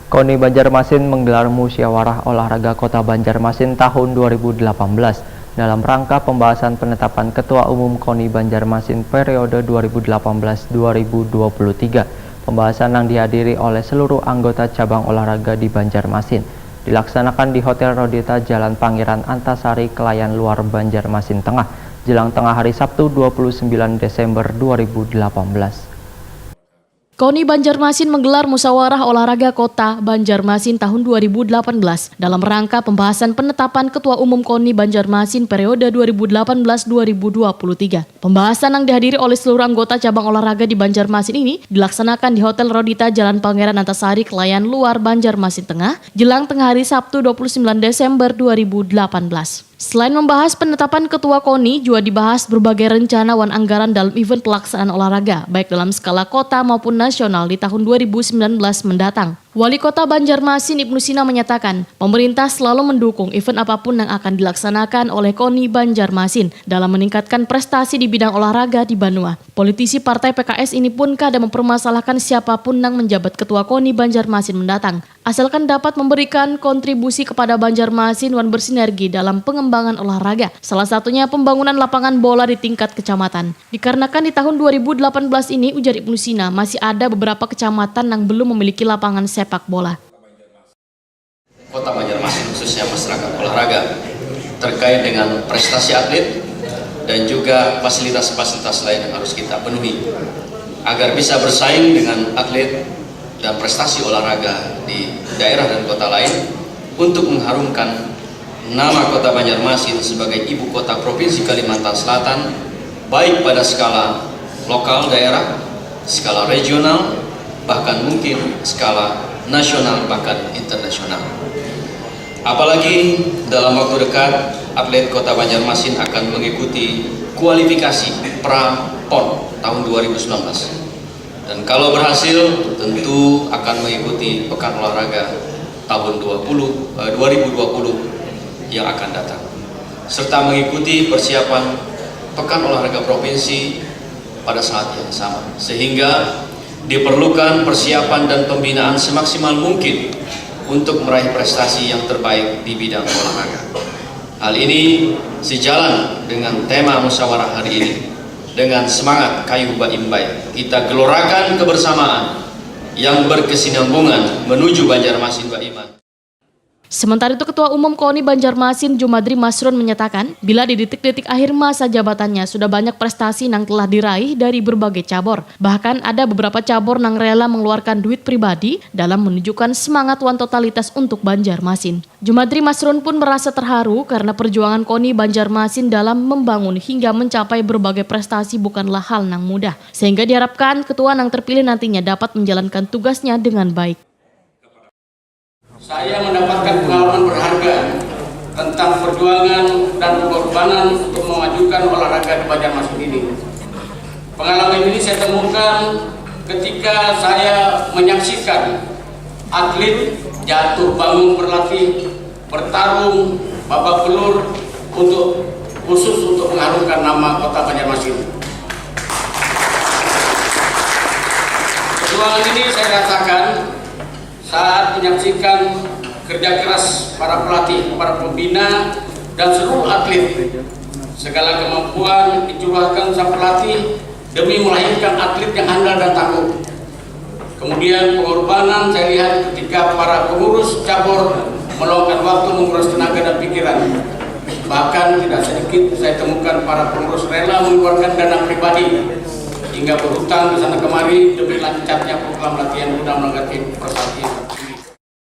KONI Banjarmasin menggelar musyawarah olahraga Kota Banjarmasin tahun 2018 dalam rangka pembahasan penetapan Ketua Umum KONI Banjarmasin periode 2018-2023. Pembahasan yang dihadiri oleh seluruh anggota cabang olahraga di Banjarmasin dilaksanakan di Hotel Rodita Jalan Pangeran Antasari, Kelayan Luar, Banjarmasin Tengah, jelang tengah hari Sabtu 29 Desember 2018. KONI Banjarmasin menggelar musyawarah olahraga Kota Banjarmasin tahun 2018 dalam rangka pembahasan penetapan Ketua Umum KONI Banjarmasin periode 2018-2023. Pembahasan yang dihadiri oleh seluruh anggota cabang olahraga di Banjarmasin ini dilaksanakan di Hotel Rodita Jalan Pangeran Antasari, Kelayan Luar, Banjarmasin Tengah, jelang tengah hari Sabtu 29 Desember 2018. Selain membahas penetapan Ketua KONI, juga dibahas berbagai rencana dan anggaran dalam event pelaksanaan olahraga, baik dalam skala kota maupun nasional di tahun 2019 mendatang. Wali Kota Banjarmasin Ibnu Sina menyatakan, pemerintah selalu mendukung event apapun yang akan dilaksanakan oleh KONI Banjarmasin dalam meningkatkan prestasi di bidang olahraga di Banua. Politisi Partai PKS ini pun kadang mempermasalahkan siapapun yang menjabat Ketua KONI Banjarmasin mendatang, asalkan dapat memberikan kontribusi kepada Banjarmasin dan bersinergi dalam pengembangan olahraga. Salah satunya pembangunan lapangan bola di tingkat kecamatan. Dikarenakan di tahun 2018 ini, ujar Ibnu Sina, masih ada beberapa kecamatan yang belum memiliki lapangan sepak bola. Kota Banjarmasin khususnya masyarakat olahraga terkait dengan prestasi atlet dan juga fasilitas-fasilitas lain yang harus kita penuhi agar bisa bersaing dengan atlet dan prestasi olahraga di daerah dan kota lain untuk mengharumkan nama Kota Banjarmasin sebagai ibu kota Provinsi Kalimantan Selatan, baik pada skala lokal daerah, skala regional, bahkan mungkin skala nasional bahkan internasional. Apalagi dalam waktu dekat atlet Kota Banjarmasin akan mengikuti kualifikasi pra-PON tahun 2019. Dan kalau berhasil tentu akan mengikuti Pekan Olahraga tahun 2020 yang akan datang. Serta mengikuti persiapan Pekan Olahraga Provinsi pada saat yang sama. Sehingga diperlukan persiapan dan pembinaan semaksimal mungkin untuk meraih prestasi yang terbaik di bidang olahraga. Hal ini sejalan dengan tema musyawarah hari ini. Dengan semangat kayu baimbai, kita gelorakan kebersamaan yang berkesinambungan menuju Banjarmasin Baiman. Sementara itu, Ketua Umum KONI Banjarmasin Jumadri Masrun menyatakan, bila di detik-detik akhir masa jabatannya sudah banyak prestasi yang telah diraih dari berbagai cabur. Bahkan ada beberapa cabur yang rela mengeluarkan duit pribadi dalam menunjukkan semangat wan totalitas untuk Banjarmasin. Jumadri Masrun pun merasa terharu karena perjuangan KONI Banjarmasin dalam membangun hingga mencapai berbagai prestasi bukanlah hal yang mudah. Sehingga diharapkan ketua yang terpilih nantinya dapat menjalankan tugasnya dengan baik. Saya mendapatkan pengalaman berharga tentang perjuangan dan pengorbanan untuk memajukan olahraga di Banjarmasin ini. Pengalaman ini saya temukan ketika saya menyaksikan atlet jatuh bangun berlatih, bertarung, babak belur khusus untuk mengharumkan nama Kota Banjarmasin. Perjuangan ini saya rasakan saat menyaksikan kerja keras para pelatih, para pembina, dan seluruh atlet. Segala kemampuan dicurahkan sang pelatih demi melahirkan atlet yang handal dan tangguh. Kemudian pengorbanan saya lihat ketika para pengurus cabur meluangkan waktu menguras tenaga dan pikiran. Bahkan tidak sedikit saya temukan para pengurus rela mengeluarkan dana pribadi hingga berhutang di sana kemari demi lancarnya program latihan guna menanggapi prestasi.